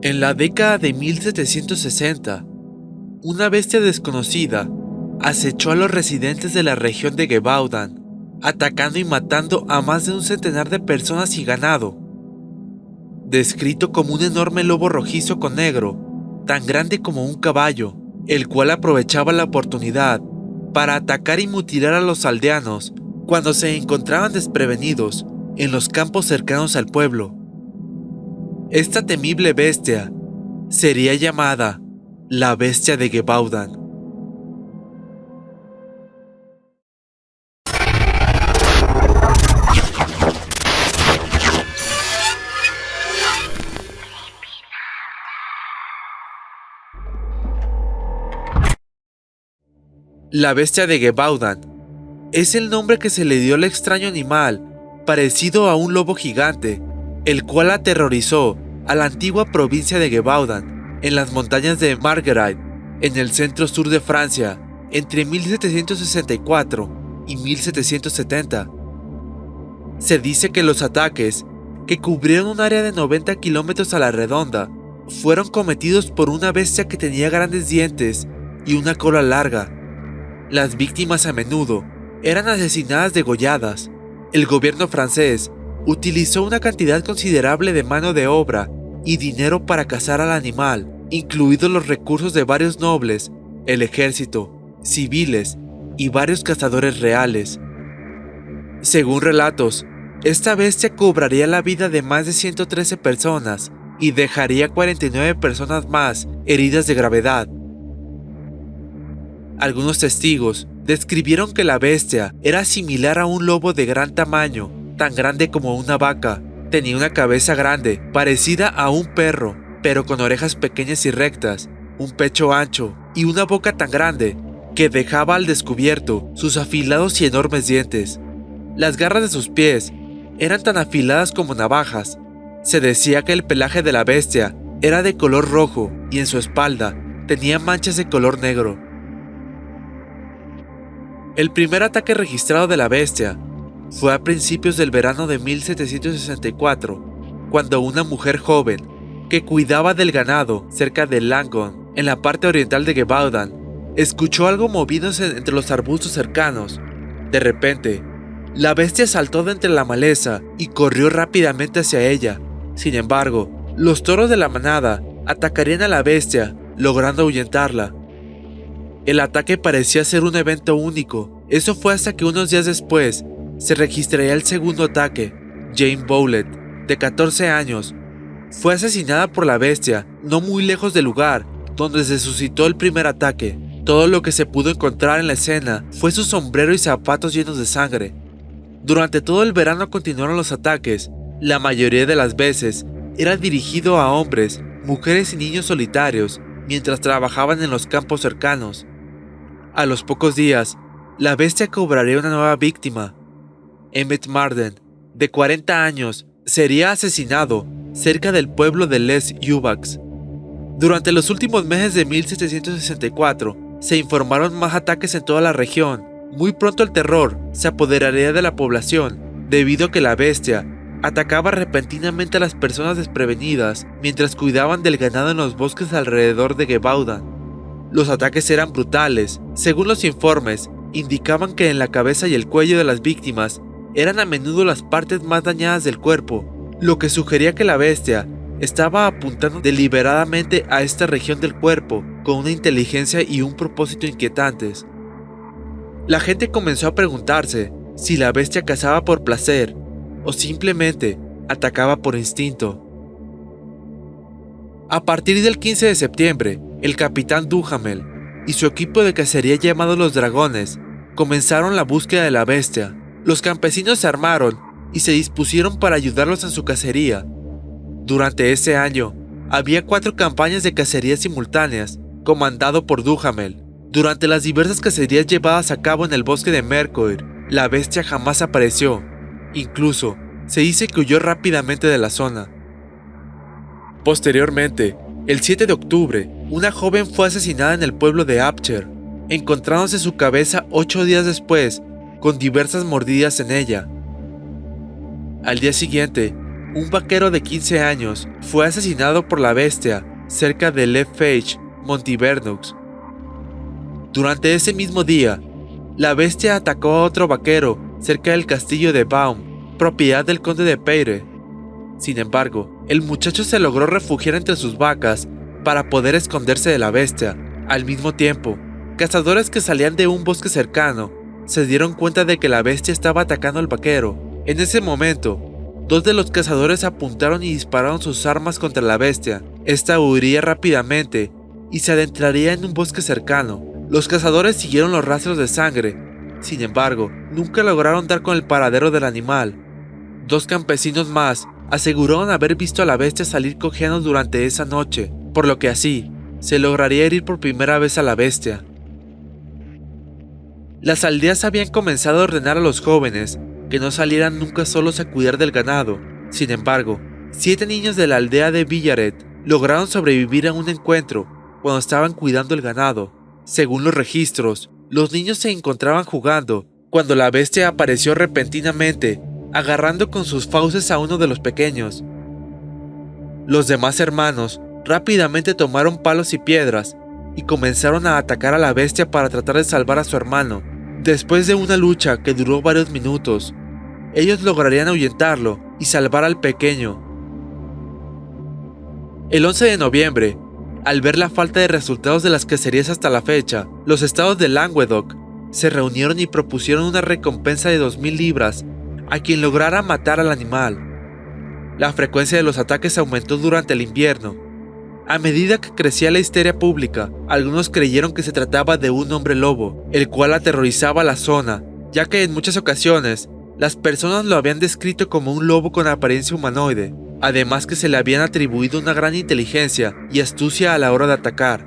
En la década de 1760, una bestia desconocida acechó a los residentes de la región de Gebaudan, atacando y matando a más de un centenar de personas y ganado. Descrito como un enorme lobo rojizo con negro, tan grande como un caballo, el cual aprovechaba la oportunidad para atacar y mutilar a los aldeanos cuando se encontraban desprevenidos en los campos cercanos al pueblo. Esta temible bestia sería llamada la Bestia de Gebaudan. La Bestia de Gebaudan es el nombre que se le dio al extraño animal parecido a un lobo gigante, el cual aterrorizó a la antigua provincia de Gebaudan en las montañas de Marguerite, en el centro sur de Francia, entre 1764 y 1770. Se dice que los ataques, que cubrieron un área de 90 kilómetros a la redonda, fueron cometidos por una bestia que tenía grandes dientes y una cola larga. Las víctimas a menudo eran asesinadas degolladas. El gobierno francés utilizó una cantidad considerable de mano de obra y dinero para cazar al animal, incluidos los recursos de varios nobles, el ejército, civiles y varios cazadores reales. Según relatos, esta bestia cobraría la vida de más de 113 personas y dejaría 49 personas más heridas de gravedad. Algunos testigos describieron que la bestia era similar a un lobo de gran tamaño, tan grande como una vaca. Tenía una cabeza grande, parecida a un perro, pero con orejas pequeñas y rectas, un pecho ancho y una boca tan grande que dejaba al descubierto sus afilados y enormes dientes. Las garras de sus pies eran tan afiladas como navajas. Se decía que el pelaje de la bestia era de color rojo y en su espalda tenía manchas de color negro. El primer ataque registrado de la bestia fue a principios del verano de 1764, cuando una mujer joven que cuidaba del ganado cerca de Langon, en la parte oriental de Gebaudan, escuchó algo moviéndose entre los arbustos cercanos. De repente, la bestia saltó de entre la maleza y corrió rápidamente hacia ella. Sin embargo, los toros de la manada atacarían a la bestia, logrando ahuyentarla. El ataque parecía ser un evento único. Eso fue hasta que unos días después se registraría el segundo ataque. Jane Bowlett, de 14 años, fue asesinada por la bestia no muy lejos del lugar donde se suscitó el primer ataque. Todo lo que se pudo encontrar en la escena fue su sombrero y zapatos llenos de sangre. Durante todo el verano continuaron los ataques. La mayoría de las veces era dirigido a hombres, mujeres y niños solitarios mientras trabajaban en los campos cercanos. A los pocos días, la bestia cobraría una nueva víctima. Emmett Marden, de 40 años, sería asesinado cerca del pueblo de Les Ubacs. Durante los últimos meses de 1764, se informaron más ataques en toda la región. Muy pronto el terror se apoderaría de la población, debido a que la bestia atacaba repentinamente a las personas desprevenidas mientras cuidaban del ganado en los bosques alrededor de Gebaudan. Los ataques eran brutales. Según los informes, indicaban que en la cabeza y el cuello de las víctimas eran a menudo las partes más dañadas del cuerpo, lo que sugería que la bestia estaba apuntando deliberadamente a esta región del cuerpo con una inteligencia y un propósito inquietantes. La gente comenzó a preguntarse si la bestia cazaba por placer o simplemente atacaba por instinto. A partir del 15 de septiembre, el capitán Duhamel y su equipo de cacería llamado los Dragones comenzaron la búsqueda de la bestia. Los campesinos se armaron y se dispusieron para ayudarlos en su cacería. Durante ese año, había 4 campañas de cacería simultáneas, comandado por Duhamel. Durante las diversas cacerías llevadas a cabo en el bosque de Mercoeur, la bestia jamás apareció. Incluso, se dice que huyó rápidamente de la zona. Posteriormente, el 7 de octubre, una joven fue asesinada en el pueblo de Abcher, encontrándose su cabeza 8 días después, con diversas mordidas en ella. Al día siguiente, un vaquero de 15 años fue asesinado por la bestia cerca de Lethbridge, Montivernux. Durante ese mismo día, la bestia atacó a otro vaquero cerca del castillo de Baum, propiedad del conde de Peire. Sin embargo, el muchacho se logró refugiar entre sus vacas para poder esconderse de la bestia. Al mismo tiempo, cazadores que salían de un bosque cercano se dieron cuenta de que la bestia estaba atacando al vaquero. En ese momento, dos de los cazadores apuntaron y dispararon sus armas contra la bestia. Esta huiría rápidamente y se adentraría en un bosque cercano. Los cazadores siguieron los rastros de sangre. Sin embargo, nunca lograron dar con el paradero del animal. Dos campesinos más aseguraron haber visto a la bestia salir cojeando durante esa noche, por lo que así se lograría herir por primera vez a la bestia. Las aldeas habían comenzado a ordenar a los jóvenes que no salieran nunca solos a cuidar del ganado. Sin embargo, 7 niños de la aldea de Villaret lograron sobrevivir a un encuentro cuando estaban cuidando el ganado. Según los registros, los niños se encontraban jugando cuando la bestia apareció repentinamente, agarrando con sus fauces a uno de los pequeños. Los demás hermanos rápidamente tomaron palos y piedras y comenzaron a atacar a la bestia para tratar de salvar a su hermano. Después de una lucha que duró varios minutos, ellos lograrían ahuyentarlo y salvar al pequeño. El 11 de noviembre, al ver la falta de resultados de las cacerías hasta la fecha, los estados de Languedoc se reunieron y propusieron una recompensa de 2.000 libras a quien lograra matar al animal. La frecuencia de los ataques aumentó durante el invierno. A medida que crecía la histeria pública, algunos creyeron que se trataba de un hombre lobo, el cual aterrorizaba la zona, ya que en muchas ocasiones las personas lo habían descrito como un lobo con apariencia humanoide, además que se le habían atribuido una gran inteligencia y astucia a la hora de atacar.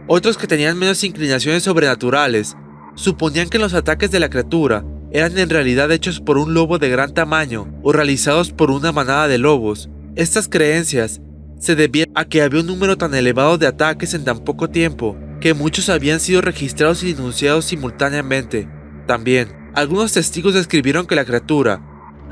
Otros, que tenían menos inclinaciones sobrenaturales, suponían que los ataques de la criatura eran en realidad hechos por un lobo de gran tamaño o realizados por una manada de lobos. Estas creencias se debían a que había un número tan elevado de ataques en tan poco tiempo que muchos habían sido registrados y denunciados simultáneamente. También, algunos testigos describieron que la criatura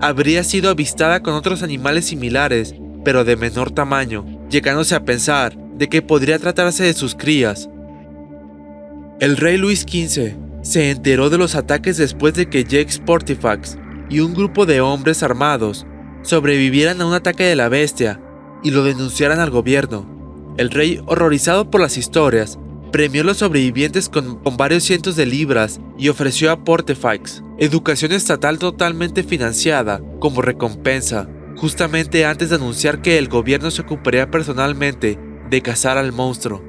habría sido avistada con otros animales similares, pero de menor tamaño, llegándose a pensar de que podría tratarse de sus crías. El rey Luis XV se enteró de los ataques después de que Jacques Portefax y un grupo de hombres armados sobrevivieran a un ataque de la bestia y lo denunciaran al gobierno. El rey, horrorizado por las historias, premió a los sobrevivientes con varios cientos de libras y ofreció a Portefax educación estatal totalmente financiada como recompensa, justamente antes de anunciar que el gobierno se ocuparía personalmente de cazar al monstruo.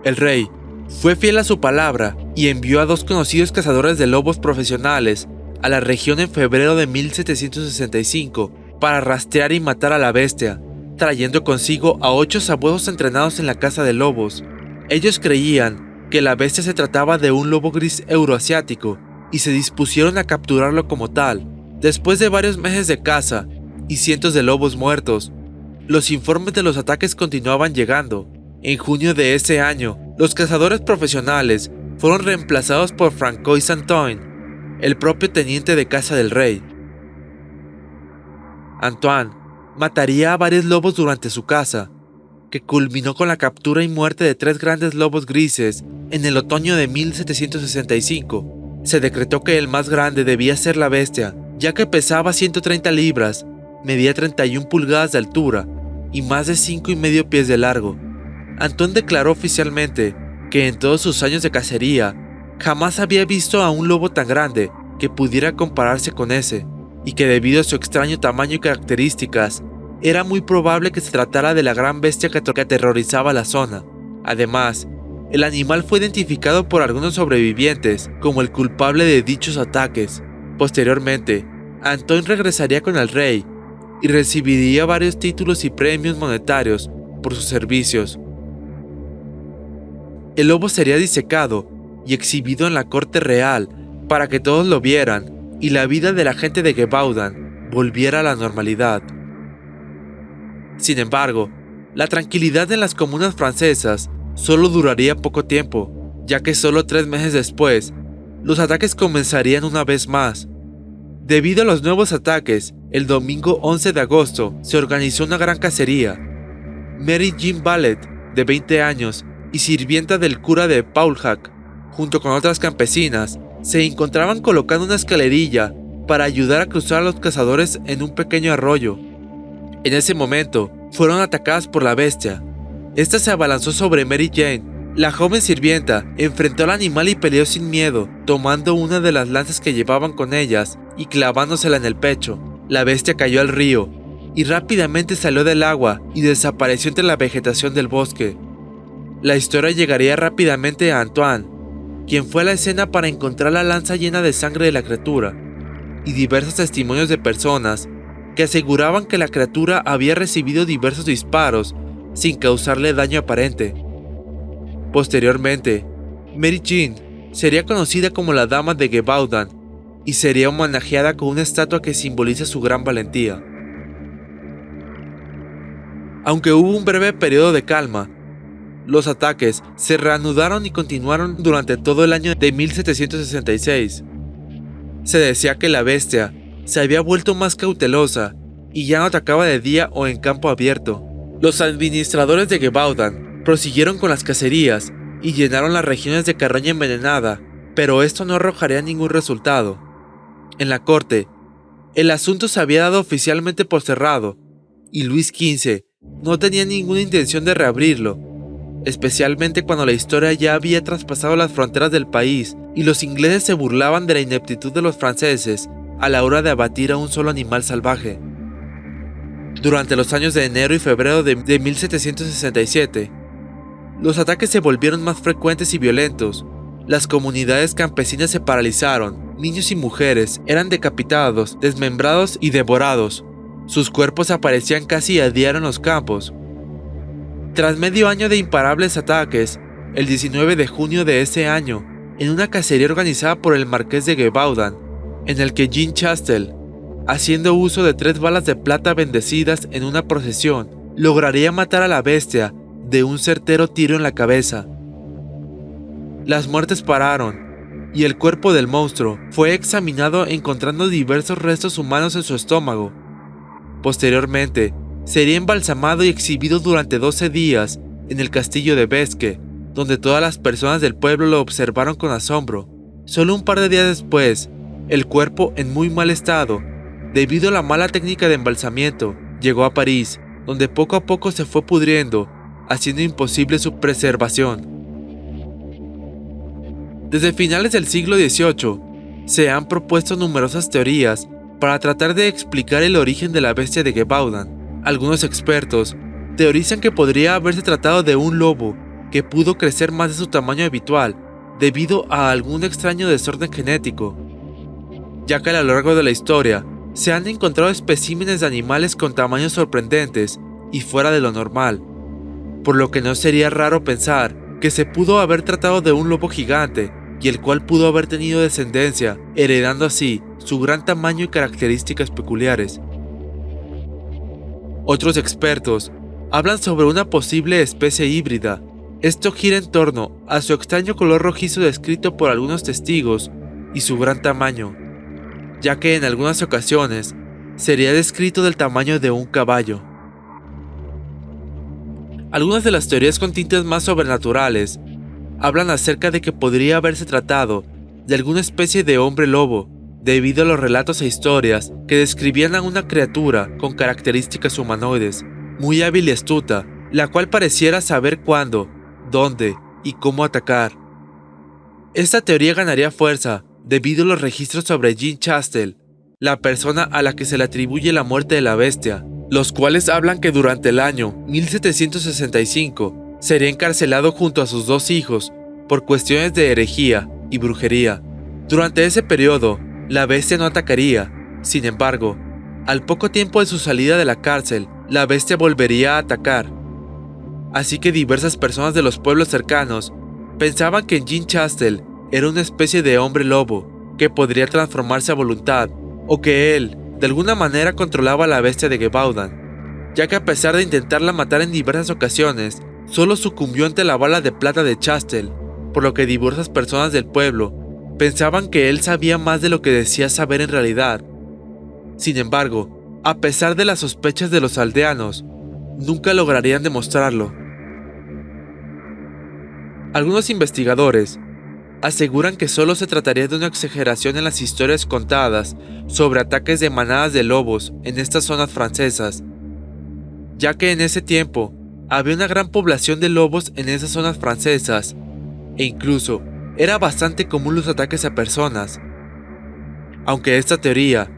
El rey fue fiel a su palabra y envió a 2 conocidos cazadores de lobos profesionales a la región en febrero de 1765 para rastrear y matar a la bestia, trayendo consigo a 8 sabuesos entrenados en la caza de lobos. Ellos creían que la bestia se trataba de un lobo gris euroasiático y se dispusieron a capturarlo como tal. Después de varios meses de caza y cientos de lobos muertos, los informes de los ataques continuaban llegando. En junio de ese año, los cazadores profesionales fueron reemplazados por Francois Antoine, el propio teniente de caza del rey. Antoine mataría a varios lobos durante su caza, que culminó con la captura y muerte de 3 grandes lobos grises en el otoño de 1765. Se decretó que el más grande debía ser la bestia, ya que pesaba 130 libras, medía 31 pulgadas de altura y más de 5,5 pies de largo. Antoine declaró oficialmente que en todos sus años de cacería jamás había visto a un lobo tan grande que pudiera compararse con ese, y que debido a su extraño tamaño y características, era muy probable que se tratara de la gran bestia que aterrorizaba la zona. Además, el animal fue identificado por algunos sobrevivientes como el culpable de dichos ataques. Posteriormente, Antoine regresaría con el rey y recibiría varios títulos y premios monetarios por sus servicios. El lobo sería disecado y exhibido en la corte real para que todos lo vieran y la vida de la gente de Gebaudan volviera a la normalidad. Sin embargo, la tranquilidad en las comunas francesas solo duraría poco tiempo, ya que solo 3 meses después, los ataques comenzarían una vez más. Debido a los nuevos ataques, el domingo 11 de agosto se organizó una gran cacería. Mary Jean Ballet, de 20 años y sirvienta del cura de Paulhack, junto con otras campesinas, se encontraban colocando una escalerilla para ayudar a cruzar a los cazadores en un pequeño arroyo. En ese momento, fueron atacadas por la bestia. Esta se abalanzó sobre Mary Jane. La joven sirvienta enfrentó al animal y peleó sin miedo, tomando una de las lanzas que llevaban con ellas y clavándosela en el pecho. La bestia cayó al río y rápidamente salió del agua y desapareció entre la vegetación del bosque. La historia llegaría rápidamente a Antoine, quien fue a la escena para encontrar la lanza llena de sangre de la criatura, y diversos testimonios de personas que aseguraban que la criatura había recibido diversos disparos sin causarle daño aparente. Posteriormente, Mary Jean sería conocida como la Dama de Gévaudan y sería homenajeada con una estatua que simboliza su gran valentía. Aunque hubo un breve periodo de calma, los ataques se reanudaron y continuaron durante todo el año de 1766. Se decía que la bestia se había vuelto más cautelosa y ya no atacaba de día o en campo abierto. Los administradores de Gévaudan prosiguieron con las cacerías y llenaron las regiones de carroña envenenada, pero esto no arrojaría ningún resultado. En la corte, el asunto se había dado oficialmente por cerrado y Luis XV no tenía ninguna intención de reabrirlo, especialmente cuando la historia ya había traspasado las fronteras del país y los ingleses se burlaban de la ineptitud de los franceses a la hora de abatir a un solo animal salvaje. Durante los años de enero y febrero de 1767, los ataques se volvieron más frecuentes y violentos. Las comunidades campesinas se paralizaron, niños y mujeres eran decapitados, desmembrados y devorados. Sus cuerpos aparecían casi a diario en los campos. Tras medio año de imparables ataques, el 19 de junio de ese año, en una cacería organizada por el marqués de Gévaudan, en el que Jean Chastel, haciendo uso de 3 balas de plata bendecidas en una procesión, lograría matar a la bestia de un certero tiro en la cabeza. Las muertes pararon, y el cuerpo del monstruo fue examinado encontrando diversos restos humanos en su estómago. Posteriormente, sería embalsamado y exhibido durante 12 días en el castillo de Besque, donde todas las personas del pueblo lo observaron con asombro. Solo un par de días después, el cuerpo, en muy mal estado, debido a la mala técnica de embalsamiento, llegó a París, donde poco a poco se fue pudriendo, haciendo imposible su preservación. Desde finales del siglo XVIII, se han propuesto numerosas teorías para tratar de explicar el origen de la bestia de Gévaudan. Algunos expertos teorizan que podría haberse tratado de un lobo que pudo crecer más de su tamaño habitual debido a algún extraño desorden genético, ya que a lo largo de la historia se han encontrado especímenes de animales con tamaños sorprendentes y fuera de lo normal, por lo que no sería raro pensar que se pudo haber tratado de un lobo gigante y el cual pudo haber tenido descendencia, heredando así su gran tamaño y características peculiares. Otros expertos hablan sobre una posible especie híbrida. Esto gira en torno a su extraño color rojizo descrito por algunos testigos y su gran tamaño, ya que en algunas ocasiones sería descrito del tamaño de un caballo. Algunas de las teorías con tintes más sobrenaturales hablan acerca de que podría haberse tratado de alguna especie de hombre lobo, debido a los relatos e historias que describían a una criatura con características humanoides, muy hábil y astuta, la cual pareciera saber cuándo, dónde y cómo atacar. Esta teoría ganaría fuerza debido a los registros sobre Jean Chastel, la persona a la que se le atribuye la muerte de la bestia, los cuales hablan que durante el año 1765 sería encarcelado junto a sus 2 hijos por cuestiones de herejía y brujería. Durante ese periodo, la bestia no atacaría. Sin embargo, al poco tiempo de su salida de la cárcel, la bestia volvería a atacar. Así que diversas personas de los pueblos cercanos pensaban que Jean Chastel era una especie de hombre lobo que podría transformarse a voluntad, o que él, de alguna manera, controlaba a la bestia de Gévaudan, ya que a pesar de intentarla matar en diversas ocasiones, solo sucumbió ante la bala de plata de Chastel, por lo que diversas personas del pueblo pensaban que él sabía más de lo que decía saber en realidad, Sin embargo, a pesar de las sospechas de los aldeanos, nunca lograrían demostrarlo. Algunos investigadores aseguran que solo se trataría de una exageración en las historias contadas sobre ataques de manadas de lobos en estas zonas francesas, ya que en ese tiempo había una gran población de lobos en esas zonas francesas, e incluso era bastante común los ataques a personas. Aunque esta teoría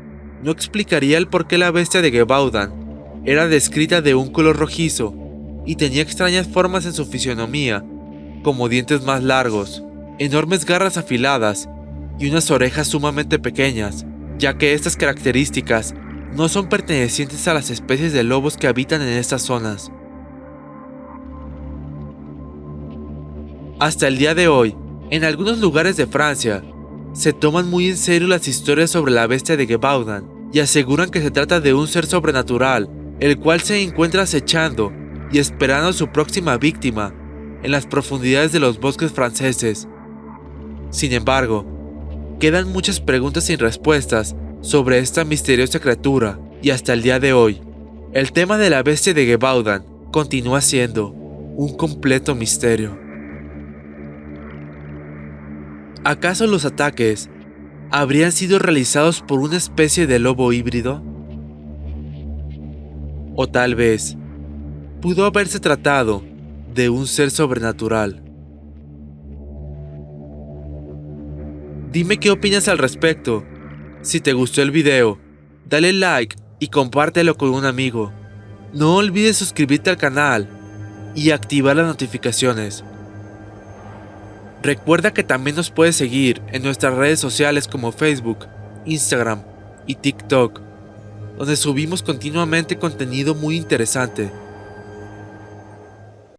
no explicaría el por qué la bestia de Gévaudan era descrita de un color rojizo y tenía extrañas formas en su fisionomía, como dientes más largos, enormes garras afiladas y unas orejas sumamente pequeñas, ya que estas características no son pertenecientes a las especies de lobos que habitan en estas zonas. Hasta el día de hoy, en algunos lugares de Francia, se toman muy en serio las historias sobre la bestia de Gévaudan y aseguran que se trata de un ser sobrenatural, el cual se encuentra acechando y esperando a su próxima víctima en las profundidades de los bosques franceses. Sin embargo, quedan muchas preguntas sin respuestas sobre esta misteriosa criatura, y hasta el día de hoy, el tema de la bestia de Gévaudan continúa siendo un completo misterio. ¿Acaso los ataques habrían sido realizados por una especie de lobo híbrido? O tal vez pudo haberse tratado de un ser sobrenatural. Dime qué opinas al respecto. Si te gustó el video, dale like y compártelo con un amigo. No olvides suscribirte al canal y activar las notificaciones. Recuerda que también nos puedes seguir en nuestras redes sociales como Facebook, Instagram y TikTok, donde subimos continuamente contenido muy interesante.